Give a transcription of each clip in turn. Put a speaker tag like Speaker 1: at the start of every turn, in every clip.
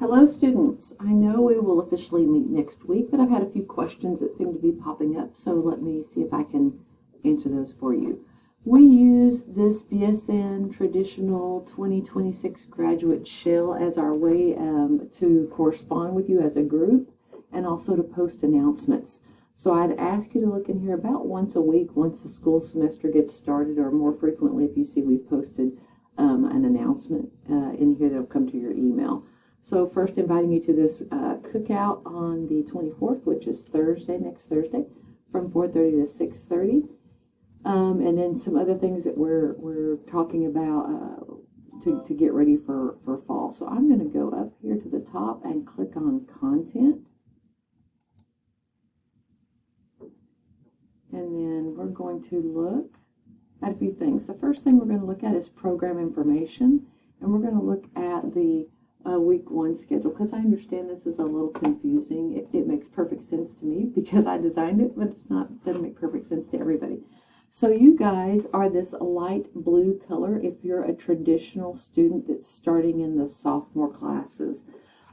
Speaker 1: Hello students, I know we will officially meet next week, but I've had a few questions that seem to be popping up, so let me see if I can answer those for you. We use this BSN traditional 2026 graduate shell as our way to correspond with you as a group and also to post announcements. So I'd ask you to look in here about once a week, once the school semester gets started, or more frequently if you see we've posted an announcement in here that'll come to your email. So first inviting you to this cookout on the 24th, which is Thursday, next Thursday, from 4:30 to 6:30. And then some other things that we're talking about to get ready for fall. So I'm going to go up here to the top and click on content. And then we're going to look at a few things. The first thing we're going to look at is program information. And we're going to look at the week one schedule, because I understand this is a little confusing. It makes perfect sense to me because I designed it, but doesn't make perfect sense to everybody. So you guys are this light blue color if you're a traditional student that's starting in the sophomore classes.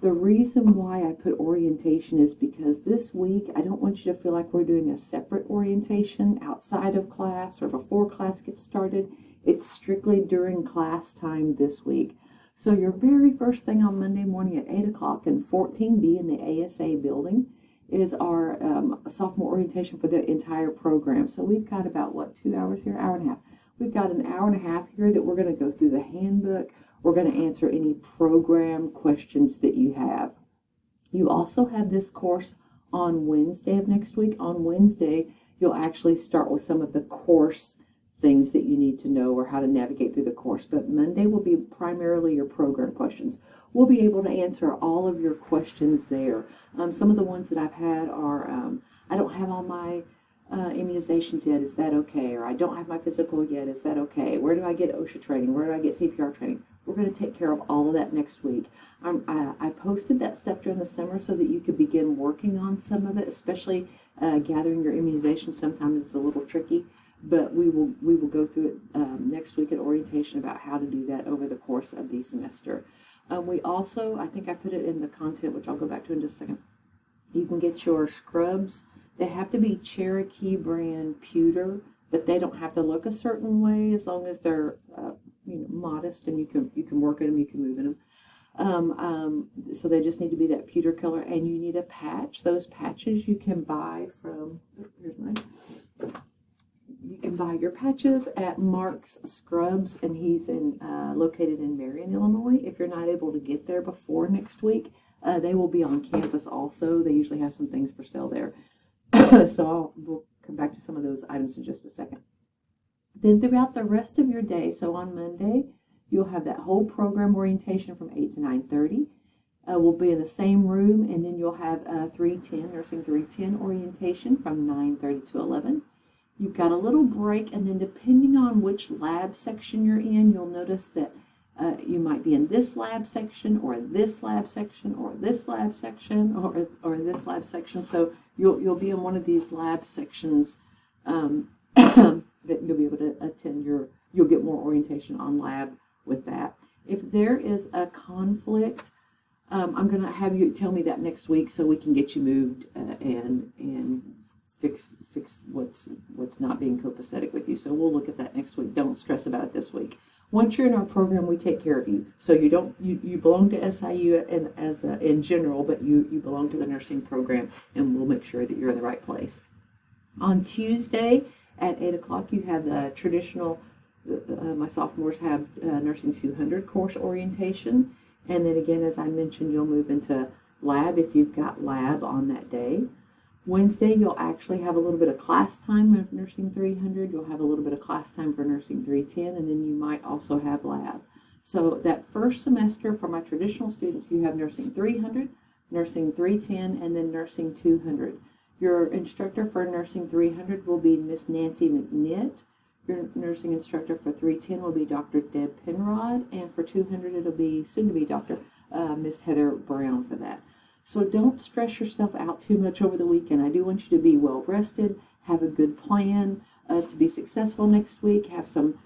Speaker 1: The reason why I put orientation is because this week I don't want you to feel like we're doing a separate orientation outside of class or before class gets started. It's strictly during class time this week. So your very first thing on Monday morning at 8 o'clock in 14B in the ASA building is our sophomore orientation for the entire program. So we've got about, 2 hours here, hour and a half. We've got an hour and a half here that we're going to go through the handbook. We're going to answer any program questions that you have. You also have this course on Wednesday of next week. On Wednesday, you'll actually start with some of the course things that you need to know or how to navigate through the course. But Monday will be primarily your program questions. We'll be able to answer all of your questions there. Some of the ones that I've had are, I don't have all my immunizations yet, is that okay? Or I don't have my physical yet, is that okay? Where do I get OSHA training? Where do I get CPR training? We're going to take care of all of that next week. I posted that stuff during the summer so that you could begin working on some of it, especially gathering your immunizations. Sometimes it's a little tricky. But we will go through it next week at orientation about how to do that over the course of the semester. We also, I think I put it in the content, which I'll go back to in just a second. You can get your scrubs. They have to be Cherokee brand pewter, but they don't have to look a certain way as long as they're modest and you can work in them, you can move in them. So they just need to be that pewter color, and you need a patch. Those patches you can buy from. Here's mine. You can buy your patches at Mark's Scrubs, and he's located in Marion, Illinois. If you're not able to get there before next week, they will be on campus also. They usually have some things for sale there. So we'll come back to some of those items in just a second. Then throughout the rest of your day, so on Monday, you'll have that whole program orientation from 8 to 9:30. We'll be in the same room, and then you'll have Nursing 310 orientation from 9:30 to 11. You've got a little break, and then depending on which lab section you're in, you'll notice that you might be in this lab section, or this lab section, or this lab section, or this lab section. So you'll be in one of these lab sections that you'll be able to attend you'll get more orientation on lab with that. If there is a conflict, I'm going to have you tell me that next week so we can get you moved and fix what's not being copacetic with you. So we'll look at that next week. Don't stress about it this week. Once you're in our program, we take care of you. So you belong to SIU in general, but you belong to the nursing program, and we'll make sure that you're in the right place. On Tuesday at 8 o'clock, you have the traditional. My sophomores have Nursing 200 course orientation, and then again, as I mentioned, you'll move into lab if you've got lab on that day. Wednesday, you'll actually have a little bit of class time of Nursing 300. You'll have a little bit of class time for Nursing 310, and then you might also have lab. So that first semester for my traditional students, you have Nursing 300, Nursing 310, and then Nursing 200. Your instructor for Nursing 300 will be Miss Nancy McNitt. Your nursing instructor for 310 will be Dr. Deb Penrod, and for 200 it'll be soon to be Dr. Miss Heather Brown for that. So don't stress yourself out too much over the weekend. I do want you to be well rested, have a good plan to be successful next week, have some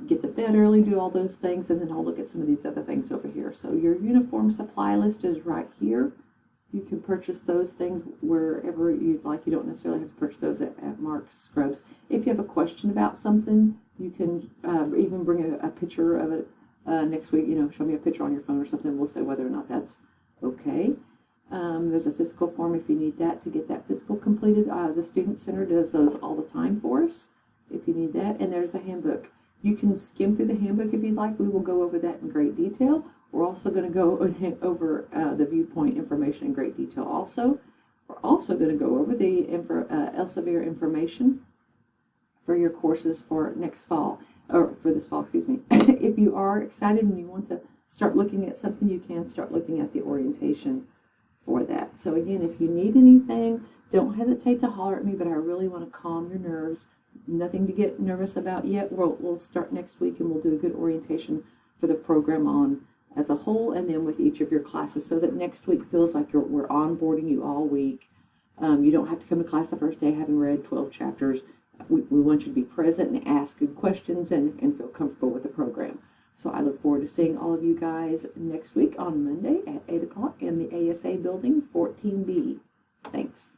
Speaker 1: get to bed early, do all those things, and then I'll look at some of these other things over here. So your uniform supply list is right here. You can purchase those things wherever you'd like. You don't necessarily have to purchase those at Mark's Scrubs. If you have a question about something, you can even bring a picture of it next week. Show me a picture on your phone or something. We'll say whether or not that's okay. There's a physical form if you need that to get that physical completed. The Student Center does those all the time for us if you need that. And there's the handbook. You can skim through the handbook if you'd like. We will go over that in great detail. We're also going to go over the viewpoint information in great detail also. We're also going to go over the Elsevier information for your courses for next fall, or for this fall, excuse me. If you are excited and you want to start looking at something, you can start looking at the orientation for that. So again, if you need anything, don't hesitate to holler at me, but I really want to calm your nerves. Nothing to get nervous about yet. We'll start next week and we'll do a good orientation for the program on as a whole, and then with each of your classes, so that next week feels like we're onboarding you all week. You don't have to come to class the first day having read 12 chapters. We want you to be present and ask good questions and feel comfortable with the program. So I look forward to seeing all of you guys next week on Monday at 8 o'clock in the ASA building 14B. Thanks.